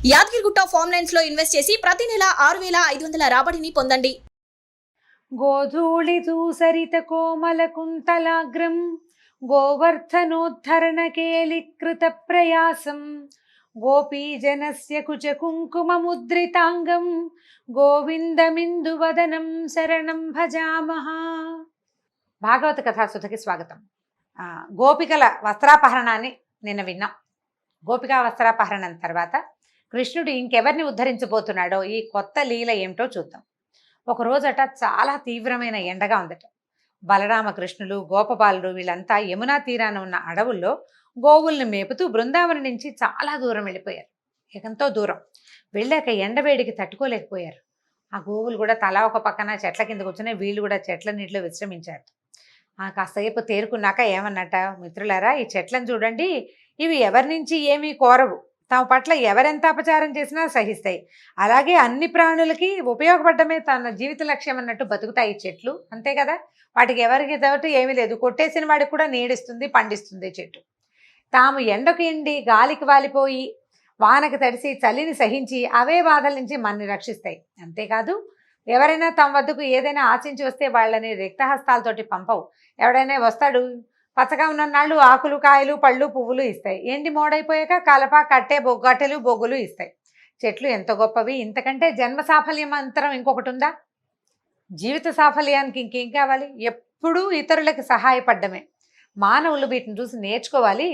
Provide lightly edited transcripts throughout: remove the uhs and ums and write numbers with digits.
Yadagirigutta form lines లో invest చేసి ప్రతి నెల 6,500 రాబడిని పొందండి. గోధూళి దూసరిత కోమల కుంతలాగ్రం గోవర్ధనోద్ధరణ కేళికృత ప్రయాసం గోపీజనస్య కుచ కుంకుమ ముద్రితాంగం గోవిందమిందువదనం శరణం భజామః. భాగవత కథాసుధకి స్వాగతం. గోపికల వస్త్రాపహరణాన్ని నిన్న విన్నాం. గోపికా వస్త్రాపహరణం తర్వాత కృష్ణుడు ఇంకెవరిని ఉద్ధరించబోతున్నాడో ఈ కొత్త లీల ఏమిటో చూద్దాం. ఒకరోజట చాలా తీవ్రమైన ఎండగా ఉందట. బలరామకృష్ణులు గోపబాలుడు వీళ్ళంతా యమునా తీరాన ఉన్న అడవుల్లో గోవుల్ని మేపుతూ బృందావనం నుంచి చాలా దూరం వెళ్ళిపోయారు. ఎంతో దూరం వెళ్ళాక ఎండవేడికి తట్టుకోలేకపోయారు. ఆ గోవులు కూడా తలా ఒక పక్కన చెట్ల కింద కూర్చుని వీళ్ళు కూడా చెట్ల నీటిలో విశ్రమించారు. కాసేపు తేరుకున్నాక ఏమన్నట, మిత్రులారా ఈ చెట్లను చూడండి, ఇవి ఎవరి నుంచి ఏమీ కోరవు, తమ పట్ల ఎవరెంత అపచారం చేసినా సహిస్తాయి, అలాగే అన్ని ప్రాణులకి ఉపయోగపడమే తన జీవిత లక్ష్యం అన్నట్టు బతుకుతాయి ఈ చెట్లు, అంతే కదా. వాటికి ఎవరికి తోటి ఏమీ లేదు, కొట్టేసిన వాడికి కూడా నీడిస్తుంది పండిస్తుంది చెట్టు. తాము ఎండకు ఎండి గాలికి వాలిపోయి వానకు తడిసి చలిని సహించి అవే బాధల నుంచి మనని రక్షిస్తాయి. అంతేకాదు ఎవరైనా తమ వద్దకు ఏదైనా ఆశించి వస్తే వాళ్ళని రిక్తహస్తాలతోటి పంపవు. ఎవడైనా వస్తాడు, పచ్చగా ఉన్ననాళ్ళు ఆకులు కాయలు పళ్ళు పువ్వులు ఇస్తాయి, ఎండి మోడైపోయాక కలప కట్టె కట్టెలు బొగ్గులు ఇస్తాయి. చెట్లు ఎంత గొప్పవి, ఇంతకంటే జన్మ సాఫల్యం అంతరం ఇంకొకటి ఉందా? జీవిత సాఫల్యానికి ఇంకేం కావాలి? ఎప్పుడూ ఇతరులకు సహాయపడ్డమే. మానవులు వీటిని చూసి నేర్చుకోవాలి.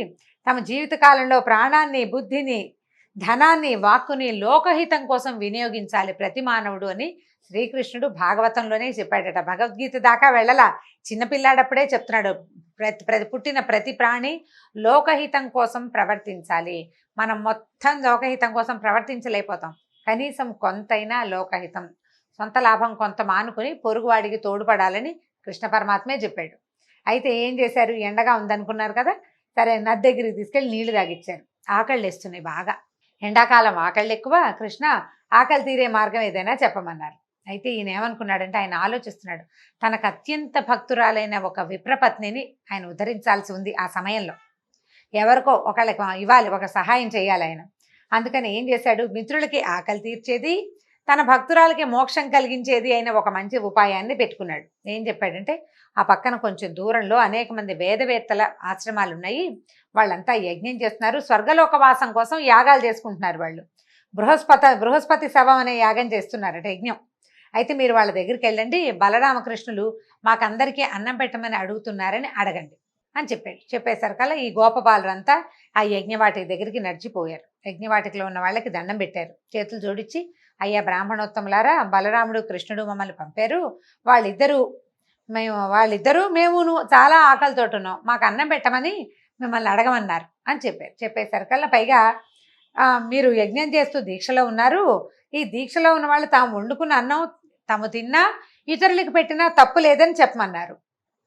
తమ జీవితకాలంలో ప్రాణాన్ని బుద్ధిని ధనాన్ని వాక్కుని లోకహితం కోసం వినియోగించాలి ప్రతి మానవుడు అని శ్రీకృష్ణుడు భాగవతంలోనే చెప్పాడట. భగవద్గీత దాకా వెళ్ళలా, చిన్నపిల్లాడప్పుడే చెప్తున్నాడు. పుట్టిన ప్రతి ప్రాణి లోకహితం కోసం ప్రవర్తించాలి. మనం మొత్తం లోకహితం కోసం ప్రవర్తించలేకపోతాం, కనీసం కొంతైనా లోకహితం, సొంత లాభం కొంత మానుకుని పొరుగువాడికి తోడ్పడాలని కృష్ణ పరమాత్మే చెప్పాడు. అయితే ఏం చేశారు, ఎండగా ఉందనుకున్నారు కదా, సరే నది దగ్గరికి తీసుకెళ్ళి నీళ్లు తాగిచ్చారు. ఆకళ్ళు వేస్తున్నాయి బాగా, ఎండాకాలం ఆకళ్ళు ఎక్కువ. కృష్ణ ఆకలి తీరే మార్గం ఏదైనా చెప్పమన్నారు. అయితే ఈయన ఏమనుకున్నాడంటే, ఆయన ఆలోచిస్తున్నాడు, తనకు అత్యంత భక్తురాలైన ఒక విప్రపత్నిని ఆయన ఉద్ధరించాల్సి ఉంది. ఆ సమయంలో ఎవరికో ఒకళ్ళకి ఇవ్వాలి, ఒక సహాయం చేయాలి ఆయన. అందుకని ఏం చేశాడు, మిత్రులకి ఆకలి తీర్చేది తన భక్తురాలకి మోక్షం కలిగించేది అయిన ఒక మంచి ఉపాయాన్ని పెట్టుకున్నాడు. ఏం చెప్పాడంటే, ఆ పక్కన కొంచెం దూరంలో అనేక మంది వేదవేత్తల ఆశ్రమాలు ఉన్నాయి, వాళ్ళంతా యజ్ఞం చేస్తున్నారు, స్వర్గలోకవాసం కోసం యాగాలు చేసుకుంటున్నారు. వాళ్ళు బృహస్పతి శవం అనే యాగం చేస్తున్నారట, యజ్ఞం. అయితే మీరు వాళ్ళ దగ్గరికి వెళ్ళండి, బలరామకృష్ణులు మాకందరికీ అన్నం పెట్టమని అడుగుతున్నారని అడగండి అని చెప్పాడు. చెప్పేసరికల్లా ఈ గోపబాలురంతా ఆ యజ్ఞవాటిక దగ్గరికి నడిచిపోయారు. యజ్ఞవాటికలో ఉన్న వాళ్ళకి దండం పెట్టారు, చేతులు జోడించి, అయ్యా బ్రాహ్మణోత్తములారా, బలరాముడు కృష్ణుడు మమ్మల్ని పంపారు, వాళ్ళిద్దరూ మేమును చాలా ఆకలితోటి ఉన్నాం, మాకు అన్నం పెట్టమని మిమ్మల్ని అడగమన్నారు అని చెప్పారు. చెప్పేసరికల్లా పైగా మీరు యజ్ఞం చేస్తూ దీక్షలో ఉన్నారు, ఈ దీక్షలో ఉన్న వాళ్ళు తాము వండుకున్న అన్నం తాము తిన్నా ఇతరులకు పెట్టినా తప్పు లేదని చెప్పమన్నారు.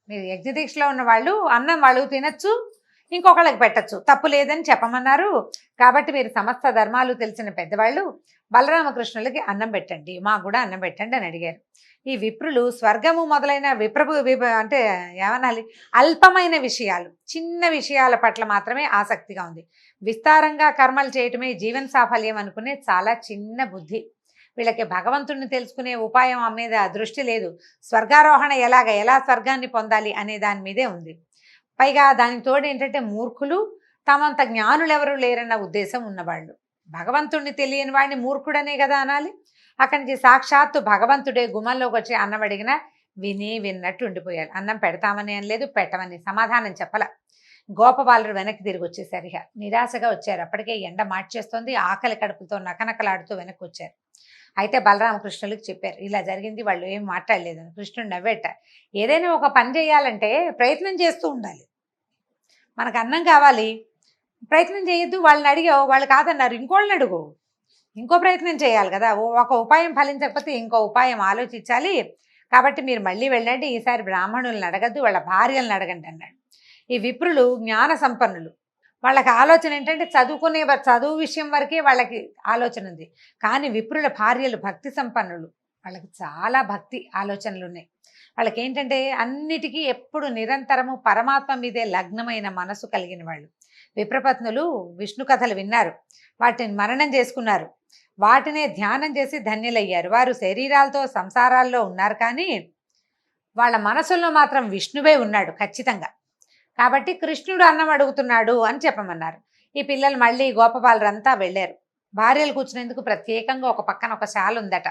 మీరు యజ్ఞ దీక్షలో ఉన్న వాళ్ళు అన్నం వాళ్ళు తినచ్చు, ఇంకొకళ్ళకి పెట్టచ్చు, తప్పు లేదని చెప్పమన్నారు. కాబట్టి మీరు సమస్త ధర్మాలు తెలిసిన పెద్దవాళ్ళు బలరామకృష్ణులకి అన్నం పెట్టండి, మాకు కూడా అన్నం పెట్టండి అని అడిగారు. ఈ విప్రులు స్వర్గము మొదలైన అంటే ఏమనాలి, అల్పమైన విషయాలు, చిన్న విషయాల పట్ల మాత్రమే ఆసక్తిగా ఉంది. విస్తారంగా కర్మలు చేయటమే జీవన సాఫల్యం అనుకునే చాలా చిన్న బుద్ధి. వీళ్ళకి భగవంతుడిని తెలుసుకునే ఉపాయం మీద దృష్టి లేదు. స్వర్గారోహణ ఎలా స్వర్గాన్ని పొందాలి అనే దాని మీదే ఉంది. పైగా దానికి తోడు ఏంటంటే, మూర్ఖులు, తమంత జ్ఞానులు ఎవరు లేరన్న ఉద్దేశం ఉన్నవాళ్ళు. భగవంతుడిని తెలియని వాడిని మూర్ఖుడనే కదా అనాలి. అక్కడి నుంచి సాక్షాత్తు భగవంతుడే గుమ్మంలోకి వచ్చి అన్నం అడిగినా విన్నట్టు ఉండిపోయారు. అన్నం పెడతామని అనలేదు, పెట్టమని సమాధానం చెప్పల. గోపబాలుడు వెనక్కి తిరిగి వచ్చేసారు. ఇక నిరాశగా వచ్చారు. అప్పటికే ఎండ మార్చేస్తోంది, ఆకలి కడుపుతో నకనకలాడుతూ వెనక్కి వచ్చారు. అయితే బలరామకృష్ణులకు చెప్పారు, ఇలా జరిగింది. వాళ్ళు ఏం మాట్లాడలేదని. కృష్ణుడు నవ్వేట, ఏదైనా ఒక పని చేయాలంటే ప్రయత్నం చేస్తూ ఉండాలి. మనకు అన్నం కావాలి, ప్రయత్నం చేయొద్దు. వాళ్ళని అడిగావు, వాళ్ళు కాదన్నారు, ఇంకోళ్ళని అడుగు, ఇంకో ప్రయత్నం చేయాలి కదా. ఒక ఉపాయం ఫలించకపోతే ఇంకో ఉపాయం ఆలోచించాలి. కాబట్టి మీరు మళ్ళీ వెళ్ళండి, ఈసారి బ్రాహ్మణులను అడగద్దు, వాళ్ళ భార్యలను అడగండి అన్నాడు. ఈ విప్రులు జ్ఞాన సంపన్నులు, వాళ్ళకి ఆలోచన ఏంటంటే చదువు విషయం వరకే వాళ్ళకి ఆలోచన ఉంది. కానీ విప్రుల భార్యలు భక్తి సంపన్నులు, వాళ్ళకి చాలా భక్తి ఆలోచనలు ఉన్నాయి. వాళ్ళకి ఏంటంటే అన్నిటికీ ఎప్పుడు నిరంతరము పరమాత్మ మీదే లగ్నమైన మనసు కలిగిన వాళ్ళు. విప్రపత్నులు విష్ణు కథలు విన్నారు, వాటిని మననం చేసుకున్నారు, వాటినే ధ్యానం చేసి ధన్యులయ్యారు. వారు శరీరాలతో సంసారాల్లో ఉన్నారు, కానీ వాళ్ళ మనసుల్లో మాత్రం విష్ణువే ఉన్నాడు ఖచ్చితంగా. కాబట్టి కృష్ణుడు అన్నం అడుగుతున్నాడు అని చెప్పమన్నారు. ఈ పిల్లలు మళ్ళీ గోపబాలురంతా వెళ్ళారు. భార్యలు కూర్చునేందుకు ప్రత్యేకంగా ఒక పక్కన ఒక శాల ఉందట.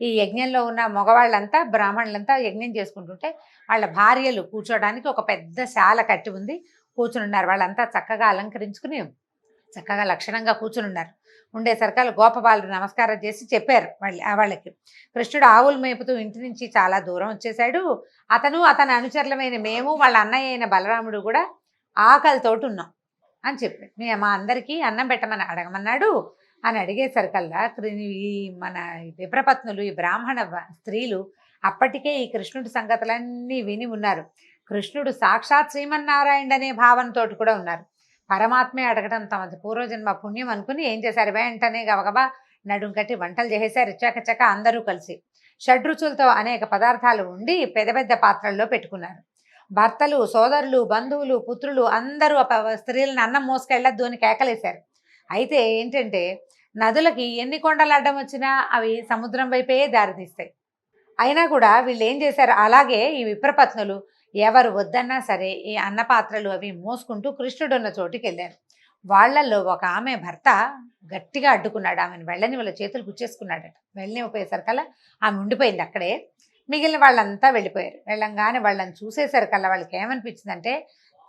ఈ యజ్ఞంలో ఉన్న మగవాళ్ళంతా బ్రాహ్మణులంతా యజ్ఞం చేసుకుంటుంటే వాళ్ళ భార్యలు కూర్చోడానికి ఒక పెద్ద శాల కట్టి ఉంది, కూర్చుని ఉన్నారు. వాళ్ళంతా చక్కగా అలంకరించుకుని చక్కగా లక్షణంగా కూర్చుని ఉన్నారు. ఉండేసరికల్ గోపబాలుడు నమస్కారం చేసి చెప్పారు వాళ్ళకి, కృష్ణుడు ఆవులు మేపుతూ ఇంటి నుంచి చాలా దూరం వచ్చేసాడు. అతని అనుచరులమైన మేము, వాళ్ళ అన్నయ్య అయిన బలరాముడు కూడా ఆకలితోటి ఉన్నాం అని చెప్పి మా అందరికీ అన్నం పెట్టమని అడగమన్నాడు అని అడిగేసరికల్లా ఈ మన విప్రపత్నులు, ఈ బ్రాహ్మణ స్త్రీలు అప్పటికే ఈ కృష్ణుడి సంగతులన్నీ విని ఉన్నారు. కృష్ణుడు సాక్షాత్ శ్రీమన్నారాయణ అనే భావనతోటి కూడా ఉన్నారు. పరమాత్మే అడగడం తమది పూర్వజన్మ పుణ్యం అనుకుని ఏం చేశారు, వెంటనే గబగబా నడుం కట్టి వంటలు చేసేసారు. చకచక అందరూ కలిసి షడ్రుచులతో అనేక పదార్థాలు ఉండి పెద్ద పెద్ద పాత్రల్లో పెట్టుకున్నారు. భర్తలు, సోదరులు, బంధువులు, పుత్రులు అందరూ స్త్రీలను అన్నం మోసుకెళ్ళద్దు అని కేకలేశారు. అయితే ఏంటంటే నదులకి ఎన్ని కొండలు అడ్డం వచ్చినా అవి సముద్రం వైపే దారితీస్తాయి. అయినా కూడా వీళ్ళు ఏం చేశారు, అలాగే ఈ విప్రపత్నులు ఎవరు వద్దన్నా సరే ఈ అన్నపాత్రలు అవి మోసుకుంటూ కృష్ణుడు ఉన్న చోటుకి వెళ్ళారు. వాళ్ళల్లో ఒక ఆమె భర్త గట్టిగా అడ్డుకున్నాడు. ఆమెను వెళ్ళని వాళ్ళ చేతులు గుచ్చేసుకున్నాడట. వెళ్ళనిపోయేసరికల్లా ఆమె ఉండిపోయింది అక్కడే. మిగిలిన వాళ్ళంతా వెళ్ళిపోయారు. వెళ్ళంగానే వాళ్ళని చూసేసరికల్లా వాళ్ళకి ఏమనిపించిందంటే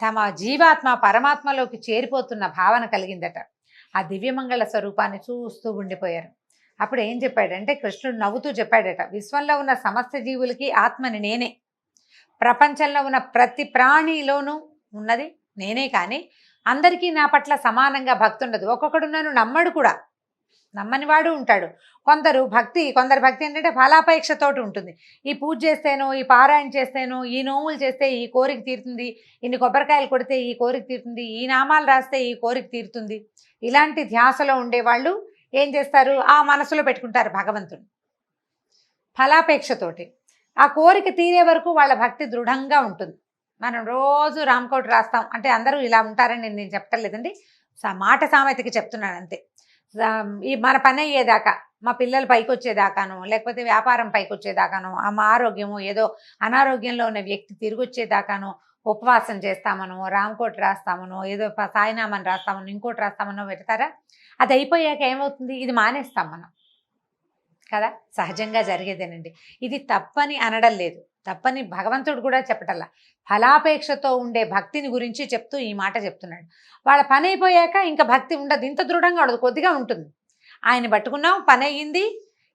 తమ జీవాత్మ పరమాత్మలోకి చేరిపోతున్న భావన కలిగిందట. ఆ దివ్యమంగళ స్వరూపాన్ని చూస్తూ ఉండిపోయారు. అప్పుడు ఏం చెప్పాడంటే కృష్ణుడు నవ్వుతూ చెప్పాడట, విశ్వంలో ఉన్న సమస్త జీవులకి ఆత్మని నేనే, ప్రపంచంలో ఉన్న ప్రతి ప్రాణిలోనూ ఉన్నది నేనే, కానీ అందరికీ నా పట్ల సమానంగా భక్తి ఉండదు. ఒక్కొక్కడు నన్ను నమ్మడు కూడా, నమ్మని వాడు ఉంటాడు. కొందరు భక్తి ఏంటంటే ఫలాపేక్షతోటి ఉంటుంది. ఈ పూజ చేస్తేనో, ఈ పారాయణ చేస్తేనో, ఈ నోములు చేస్తే ఈ కోరిక తీరుతుంది, ఇన్ని కొబ్బరికాయలు కొడితే ఈ కోరిక తీరుతుంది, ఈ నామాలు రాస్తే ఈ కోరిక తీరుతుంది. ఇలాంటి ధ్యాసలో ఉండేవాళ్ళు ఏం చేస్తారు, ఆ మనసులో పెట్టుకుంటారు భగవంతుడు ఫలాపేక్షతోటి. ఆ కోరిక తీరే వరకు వాళ్ళ భక్తి దృఢంగా ఉంటుంది. మనం రోజు రామకోటి రాస్తాం అంటే అందరూ ఇలా ఉంటారని నేను చెప్పట్లేదండి, మాట సామెతకి చెప్తున్నాను అంతే. ఈ మన పని అయ్యేదాకా, మా పిల్లలు పైకి వచ్చేదాకానో, లేకపోతే వ్యాపారం పైకి వచ్చేదాకానో, మా ఆరోగ్యము ఏదో అనారోగ్యంలో ఉన్న వ్యక్తి తిరిగి వచ్చేదాకానో ఉపవాసం చేస్తామనో, రామకోటి రాస్తామనో, ఏదో సాయినామని రాస్తామనో, ఇంకోటి రాస్తామనో పెడతారా. అది అయిపోయాక ఏమవుతుంది, ఇది మానేస్తాం మనం కదా, సహజంగా జరిగేదేనండి. ఇది తప్పని అనడం లేదు, తప్పని భగవంతుడు కూడా చెప్పటల్లా. ఫలాపేక్షతో ఉండే భక్తిని గురించి చెప్తూ ఈ మాట చెప్తున్నాడు. వాళ్ళ పని అయిపోయాక ఇంకా భక్తి ఉండదు, ఇంత దృఢంగా ఉండదు, కొద్దిగా ఉంటుంది. ఆయన పట్టుకున్నాం, పని అయ్యింది,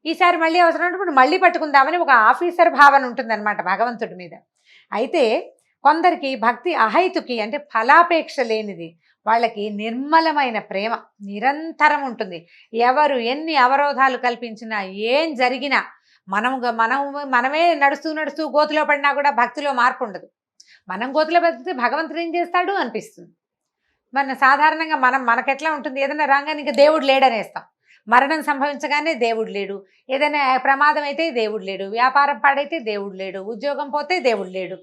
ఈసారి మళ్ళీ అవసరమైనప్పుడు మళ్ళీ పట్టుకుందామని ఒక ఆఫీసర్ భావన ఉంటుందన్నమాట భగవంతుడి మీద. అయితే కొందరికి భక్తి అహైతుకి అంటే ఫలాపేక్ష లేనిది, వాళ్ళకి నిర్మలమైన ప్రేమ నిరంతరం ఉంటుంది. ఎవరు ఎన్ని అవరోధాలు కల్పించినా, ఏం జరిగినా, మనమే నడుస్తూ గోతిలో పడినా కూడా భక్తిలో మార్పు ఉండదు. మనం గోతిలో పడితే భగవంతుడు ఏం చేస్తాడు అనిపిస్తుంది. సాధారణంగా మనకెట్లా ఉంటుంది, ఏదైనా రాగానే ఇంకా దేవుడు లేడనేస్తాం. మరణం సంభవించగానే దేవుడు లేడు, ఏదైనా ప్రమాదం అయితే దేవుడు లేడు, వ్యాపారం పాడైతే దేవుడు లేడు, ఉద్యోగం పోతే దేవుడు లేడు.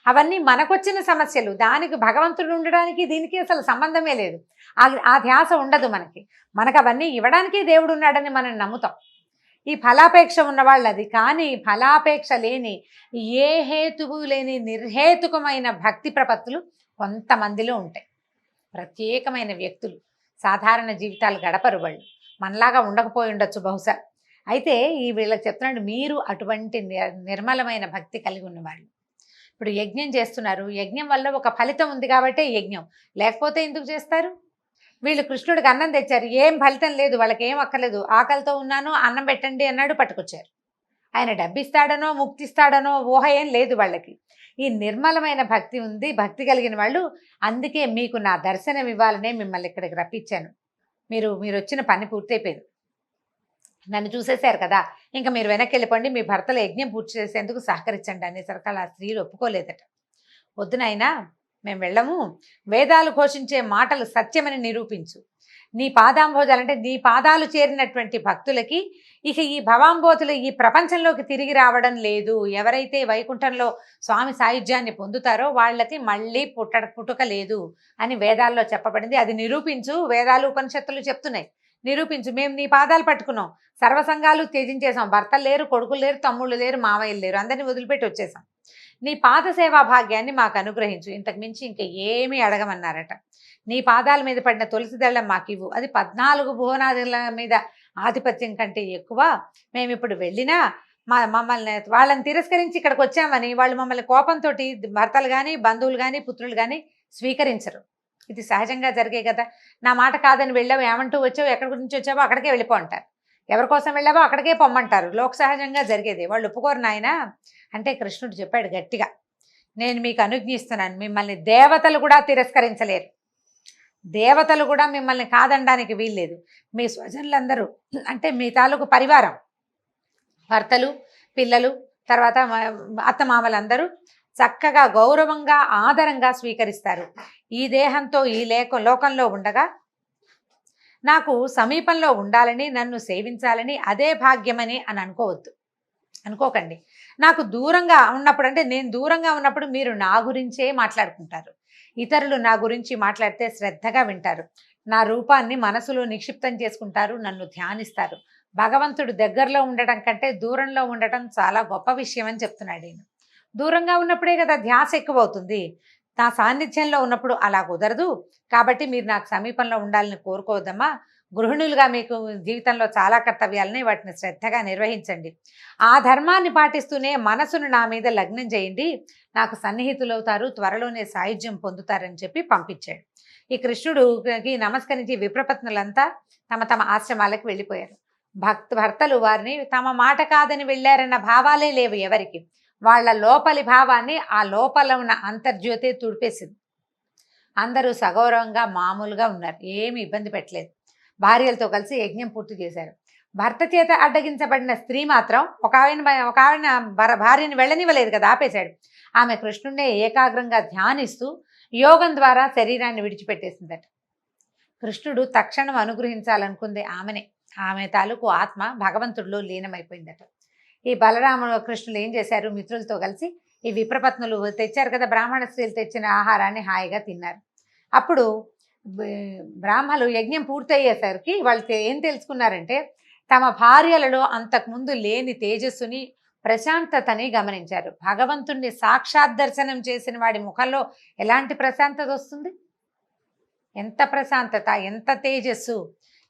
అవన్నీ మనకొచ్చిన సమస్యలు. దానికి భగవంతుడు ఉండడానికి దీనికి అసలు సంబంధమే లేదు. ఆ ధ్యాస ఉండదు మనకు అవన్నీ ఇవ్వడానికే దేవుడు ఉన్నాడని మనం నమ్ముతాం. ఈ ఫలాపేక్ష ఉన్నవాళ్ళు అది. కానీ ఫలాపేక్ష లేని, ఏ హేతువు లేని నిర్హేతుకమైన భక్తి ప్రపత్తులు కొంతమందిలో ఉంటాయి. ప్రత్యేకమైన వ్యక్తులు, సాధారణ జీవితాలు గడపరు వాళ్ళు, మనలాగా ఉండకపోయి ఉండొచ్చు బహుశా. అయితే ఈ వీళ్ళకి చెప్తున్నాడు, మీరు అటువంటి నిర్మలమైన భక్తి కలిగి ఉన్నవాళ్ళు. ఇప్పుడు యజ్ఞం చేస్తున్నారు, యజ్ఞం వల్ల ఒక ఫలితం ఉంది కాబట్టే యజ్ఞం, లేకపోతే ఎందుకు చేస్తారు? వీళ్ళు కృష్ణుడికి అన్నం తెచ్చారు, ఏం ఫలితం లేదు, వాళ్ళకి ఏం అక్కర్లేదు, ఆకలితో ఉన్నాను అన్నం పెట్టండి అన్నాడు, పట్టుకొచ్చారు. ఆయన డబ్బిస్తాడనో ముక్తిస్తాడనో ఊహ ఏం లేదు వాళ్ళకి. ఈ నిర్మలమైన భక్తి ఉంది, భక్తి కలిగిన వాళ్ళు. అందుకే మీకు నా దర్శనం ఇవ్వాలనే మిమ్మల్ని ఇక్కడికి రప్పించాను. మీరు వచ్చిన పని పూర్తయిపోయింది, నన్ను చూసేశారు కదా, ఇంకా మీరు వెనక్కి వెళ్ళిపోండి, మీ భర్తల యజ్ఞం పూర్తి చేసేందుకు సహకరించండి అనేసరికి ఆ స్త్రీలు ఒప్పుకోలేదట. వద్దునైనా మేము వెళ్ళము, వేదాలు ఘోషించే మాటలు సత్యమని నిరూపించు, నీ పాదాంబోజాలు అంటే నీ పాదాలు చేరినటువంటి భక్తులకి ఇక ఈ భవాంబోతులు ఈ ప్రపంచంలోకి తిరిగి రావడం లేదు. ఎవరైతే వైకుంఠంలో స్వామి సాయుధ్యాన్ని పొందుతారో వాళ్ళకి మళ్ళీ పుట్టుక లేదు అని వేదాల్లో చెప్పబడింది. అది నిరూపించు, వేదాలు ఉపనిషత్తులు చెప్తున్నాయి. నిరూపించు. మేము నీ పాదాలు పట్టుకున్నాం, సర్వసంగాలు త్యజించేసాం, భర్తలు లేరు, కొడుకులు లేరు, తమ్ముళ్ళు లేరు, మావయ్యలు లేరు, అందరినీ వదిలిపెట్టి వచ్చేసాం. నీ పాద సేవా భాగ్యాన్ని మాకు అనుగ్రహించు, ఇంతకు మించి ఇంకా ఏమీ అడగమన్నారట. నీ పాదాల మీద పడిన తులసి దళం మాకివ్వు, అది 14 భువనాదుల మీద ఆధిపత్యం కంటే ఎక్కువ. మేము ఇప్పుడు వెళ్ళినా మమ్మల్ని వాళ్ళని తిరస్కరించి ఇక్కడికి వచ్చామని వాళ్ళు మమ్మల్ని కోపంతో భర్తలు కానీ బంధువులు కానీ పుత్రులు కానీ స్వీకరించరు. ఇది సహజంగా జరిగే కదా. నా మాట కాదని వెళ్ళావు, ఏమంటూ వచ్చావు, ఎక్కడి గురించి వచ్చావో అక్కడికే వెళ్ళిపో అంటారు, ఎవరి కోసం వెళ్ళావో అక్కడికే పొమ్మంటారు. లోక సహజంగా జరిగేది. వాళ్ళు ఒప్పుకోరు నాయన అంటే కృష్ణుడు చెప్పాడు గట్టిగా, నేను మీకు అనుజ్ఞిస్తున్నాను, మిమ్మల్ని దేవతలు కూడా తిరస్కరించలేరు, దేవతలు కూడా మిమ్మల్ని కాదనడానికి వీల్లేదు. మీ స్వజనులందరూ అంటే మీ తాలూకు పరివారం, భర్తలు, పిల్లలు, తర్వాత అత్తమామలందరూ చక్కగా గౌరవంగా ఆదరంగా స్వీకరిస్తారు. ఈ దేహంతో ఈ లోకంలో ఉండగా నాకు సమీపంలో ఉండాలని, నన్ను సేవించాలని అదే భాగ్యమని అని అనుకోకండి. నాకు దూరంగా ఉన్నప్పుడు అంటే నేను దూరంగా ఉన్నప్పుడు మీరు నా గురించే మాట్లాడుకుంటారు, ఇతరులు నా గురించి మాట్లాడితే శ్రద్ధగా వింటారు, నా రూపాన్ని మనసులో నిక్షిప్తం చేసుకుంటారు, నన్ను ధ్యానిస్తారు. భగవంతుడు దగ్గరలో ఉండటం కంటే దూరంలో ఉండటం చాలా గొప్ప విషయం అని చెప్తున్నాడు ఈయన. దూరంగా ఉన్నప్పుడే కదా ధ్యాస ఎక్కువ అవుతుంది, నా సాన్నిధ్యంలో ఉన్నప్పుడు అలా కుదరదు. కాబట్టి మీరు నాకు సమీపంలో ఉండాలని కోరుకోవద్దమ్మా. గృహిణులుగా మీకు జీవితంలో చాలా కర్తవ్యాలని, వాటిని శ్రద్ధగా నిర్వహించండి. ఆ ధర్మాన్ని పాటిస్తూనే మనసును నా మీద లగ్నం చేయండి, నాకు సన్నిహితులవుతారు, త్వరలోనే సాయుధ్యం పొందుతారని చెప్పి పంపించాడు. ఈ కృష్ణుడికి నమస్కరించి విప్రపత్నులంతా తమ తమ ఆశ్రమాలకు వెళ్ళిపోయారు. భర్తలు వారిని తమ మాట కాదని వెళ్ళారన్న భావాలే లేవు ఎవరికి. వాళ్ళ లోపలి భావాన్ని ఆ లోపల ఉన్న అంతర్జ్యోతే తుడిపేసింది. అందరూ సగౌరవంగా మామూలుగా ఉన్నారు, ఏమి ఇబ్బంది పెట్టలేదు. భార్యలతో కలిసి యజ్ఞం పూర్తి చేశారు. భర్త చేత అడ్డగించబడిన స్త్రీ మాత్రం ఒక ఆవిడ భార్యని వెళ్ళనివ్వలేదు కదా, ఆపేశాడు. ఆమె కృష్ణుడినే ఏకాగ్రంగా ధ్యానిస్తూ యోగం ద్వారా శరీరాన్ని విడిచిపెట్టేసిందట. కృష్ణుడు తక్షణం అనుగ్రహించాలనుకుంది ఆమెనే. ఆమె తాలూకు ఆత్మ భగవంతుడిలో లీనమైపోయిందట. ఈ బలరాముడు కృష్ణులు ఏం చేశారు, మిత్రులతో కలిసి ఈ విప్రపత్నులు తెచ్చారు కదా, బ్రాహ్మణ స్త్రీలు తెచ్చిన ఆహారాన్ని హాయిగా తిన్నారు. అప్పుడు బ్రాహ్మలు యజ్ఞం పూర్తయ్యేసరికి వాళ్ళు ఏం తెలుసుకున్నారంటే, తమ భార్యలలో అంతకుముందు లేని తేజస్సుని, ప్రశాంతతని గమనించారు. భగవంతుణ్ణి సాక్షాత్ దర్శనం చేసిన వాడి ముఖంలో ఎలాంటి ప్రశాంతత వస్తుంది, ఎంత ప్రశాంతత, ఎంత తేజస్సు,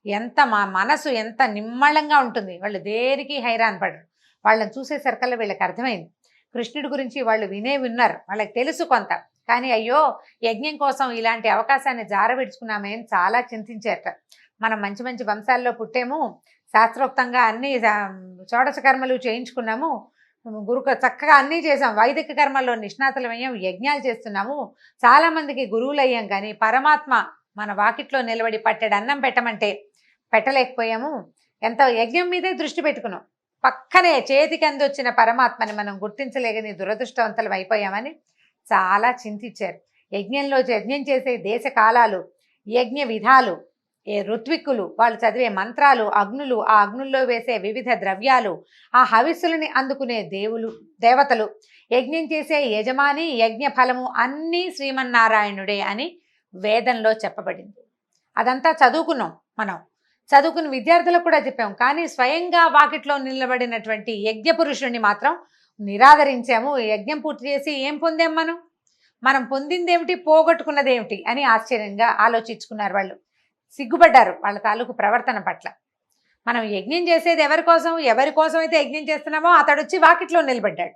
ఎంత మనసు ఎంత నిమ్మళంగా ఉంటుంది. వాళ్ళు దేనికి హైరాన్ పడరు. వాళ్ళని చూసేసరికల్లా వీళ్ళకి అర్థమైంది, కృష్ణుడి గురించి వాళ్ళు విన్నారు, వాళ్ళకి తెలుసు కొంత. కానీ అయ్యో యజ్ఞం కోసం ఇలాంటి అవకాశాన్ని జారవిడుచుకున్నామేం చాలా చింతించారట. మనం మంచి మంచి వంశాల్లో పుట్టాము, శాస్త్రోక్తంగా అన్ని షోడశ కర్మలు చేయించుకున్నాము, చక్కగా అన్నీ చేసాం, వైదిక కర్మల్లో నిష్ణాతులమయ్యాం, యజ్ఞాలు చేస్తున్నాము, చాలామందికి గురువులు అయ్యాం. కానీ పరమాత్మ మన వాకిట్లో నిలబడి పట్టెడు అన్నం పెట్టమంటే పెట్టలేకపోయాము. ఎంత యజ్ఞం మీదే దృష్టి పెట్టుకున్నాం, పక్కనే చేతికి అందొచ్చిన పరమాత్మని మనం గుర్తించలేకని దురదృష్టవంతులం అయిపోయామని చాలా చింతించారు. యజ్ఞం చేసే దేశ కాలాలు, యజ్ఞ విధాలు, ఋత్విక్కులు, వాళ్ళు చదివే మంత్రాలు, అగ్నులు, ఆ అగ్నుల్లో వేసే వివిధ ద్రవ్యాలు, ఆ హవిస్సులని అందుకునే దేవతలు, యజ్ఞం చేసే యజమాని, యజ్ఞ ఫలము అన్నీ శ్రీమన్నారాయణుడే అని వేదంలో చెప్పబడింది. అదంతా చదువుకున్నాం, మనం చదువుకున్న విద్యార్థులకు కూడా చెప్పాం. కానీ స్వయంగా వాకిట్లో నిలబడినటువంటి యజ్ఞ పురుషుణ్ణి మాత్రం నిరాదరించాము. యజ్ఞం పూర్తి చేసి ఏం పొందాం, మనం పొందిందేమిటి, పోగొట్టుకున్నదేమిటి అని ఆశ్చర్యంగా ఆలోచించుకున్నారు. వాళ్ళు సిగ్గుపడ్డారు వాళ్ళ తాలూకు ప్రవర్తన పట్ల. మనం యజ్ఞం చేసేది ఎవరి కోసం అయితే యజ్ఞం చేస్తున్నామో అతడు వచ్చి వాకిట్లో నిలబడ్డాడు,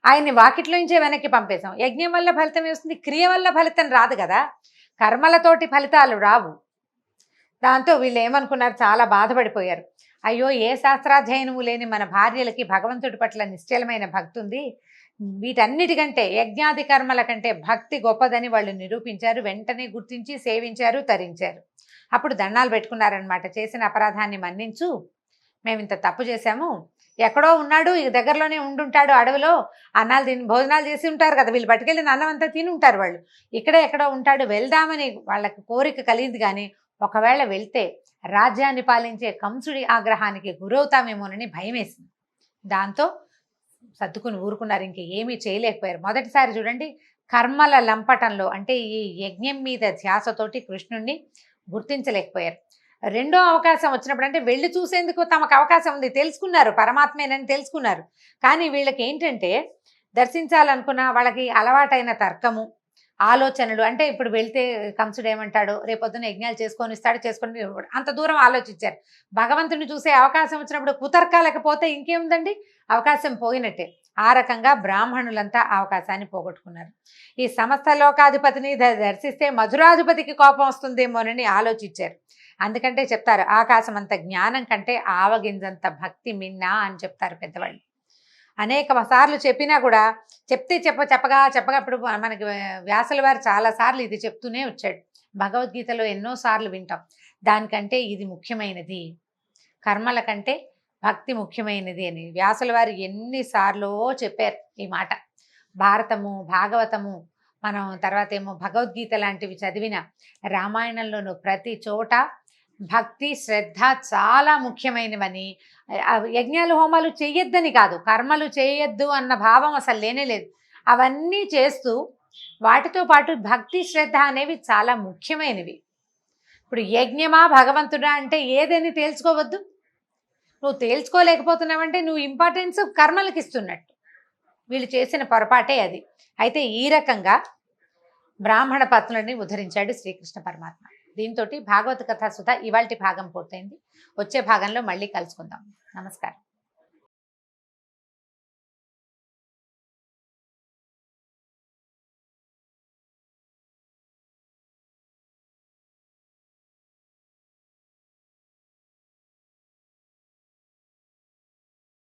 ఆయన్ని వాకిట్లో నుంచే వెనక్కి పంపేశాం. యజ్ఞం వల్ల ఫలితం వస్తుంది, క్రియ వల్ల ఫలితం రాదు కదా, కర్మలతోటి ఫలితాలు రావు. దాంతో వీళ్ళు ఏమనుకున్నారు, చాలా బాధపడిపోయారు. అయ్యో ఏ శాస్త్రాధ్యయనము లేని మన భార్యలకి భగవంతుడి పట్ల నిశ్చలమైన భక్తి ఉంది, వీటన్నిటికంటే యజ్ఞాది కర్మల కంటే భక్తి గొప్పదని వాళ్ళు నిరూపించారు. వెంటనే గుర్తించి సేవించారు, తరించారు. అప్పుడు దండాలు పెట్టుకున్నారనమాట, చేసిన అపరాధాన్ని మన్నించు, మేము ఇంత తప్పు చేశాము, ఎక్కడో ఉన్నాడు, ఈ దగ్గరలోనే ఉండుంటాడు అడవిలో, భోజనాలు చేసి ఉంటారు కదా, వీళ్ళు పట్టుకెళ్ళిన అన్నం అంతా తిని ఉంటారు, వాళ్ళు ఇక్కడే ఎక్కడో ఉంటాడు, వెళ్దామని వాళ్ళకి కోరిక కలిగింది. కానీ ఒకవేళ వెళ్తే రాజ్యాన్ని పాలించే కంసుడి ఆగ్రహానికి గురవుతామేమోనని భయం వేసింది. దాంతో సర్దుకుని ఊరుకున్నారు, ఇంక ఏమీ చేయలేకపోయారు. మొదటిసారి చూడండి, కర్మల లంపటంలో అంటే ఈ యజ్ఞం మీద ధ్యాసతోటి కృష్ణుణ్ణి గుర్తించలేకపోయారు. రెండో అవకాశం వచ్చినప్పుడు అంటే వెళ్ళి చూసేందుకు తమకు అవకాశం ఉంది, తెలుసుకున్నారు పరమాత్మేనని తెలుసుకున్నారు. కానీ వీళ్ళకి ఏంటంటే దర్శించాలనుకున్న వాళ్ళకి అలవాటైన తర్కము, ఆలోచనలు, అంటే ఇప్పుడు వెళ్తే కంసుడు ఏమంటాడు, రేపొద్దున యజ్ఞాలు చేసుకొని ఇస్తాడు, చేసుకొని అంత దూరం ఆలోచించారు. భగవంతుని చూసే అవకాశం వచ్చినప్పుడు కుతర్కాలేకపోతే ఇంకేముందండి, అవకాశం పోయినట్టే. ఆ రకంగా బ్రాహ్మణులంతా అవకాశాన్ని పోగొట్టుకున్నారు. ఈ సమస్త లోకాధిపతిని దర్శిస్తే మధురాధిపతికి కోపం వస్తుందేమోనని ఆలోచించారు. అందుకంటే చెప్తారు, ఆకాశం అంత జ్ఞానం కంటే ఆవగింజంత భక్తి మిన్నా అని చెప్తారు పెద్దవాళ్ళు. అనేక సార్లు చెప్పినా కూడా చెప్తే చెప్పగా ఇప్పుడు మనకి వ్యాసుల వారు చాలాసార్లు ఇది చెప్తూనే వచ్చాడు. భగవద్గీతలో ఎన్నోసార్లు వింటాం. దానికంటే ఇది ముఖ్యమైనది, కర్మల కంటే భక్తి ముఖ్యమైనది అని వ్యాసుల వారు ఎన్నిసార్లు చెప్పారు ఈ మాట. భారతము, భాగవతము, మనం తర్వాత ఏమో భగవద్గీత లాంటివి చదివిన, రామాయణంలోనూ ప్రతి చోట భక్తి శ్రద్ధ చాలా ముఖ్యమైనవని, యజ్ఞాలు హోమాలు చేయొద్దని కాదు, కర్మలు చేయొద్దు అన్న భావం అసలు లేనే లేదు. అవన్నీ చేస్తూ వాటితో పాటు భక్తి శ్రద్ధ అనేవి చాలా ముఖ్యమైనవి. ఇప్పుడు యజ్ఞమా భగవంతుడా అంటే ఏదని తేల్చుకోవద్దు. నువ్వు తేల్చుకోలేకపోతున్నావంటే నువ్వు ఇంపార్టెన్స్ కర్మలకు ఇస్తున్నట్టు. వీళ్ళు చేసిన పొరపాటే అది. అయితే ఈ రకంగా బ్రాహ్మణ పత్నులని ఉద్ధరించాడు శ్రీకృష్ణ పరమాత్మ. దీంతో భాగవత కథా సుధ ఇవాల్టి భాగం పూర్తయింది. వచ్చే భాగంలో మళ్ళీ కలుసుకుందాం. నమస్కారం.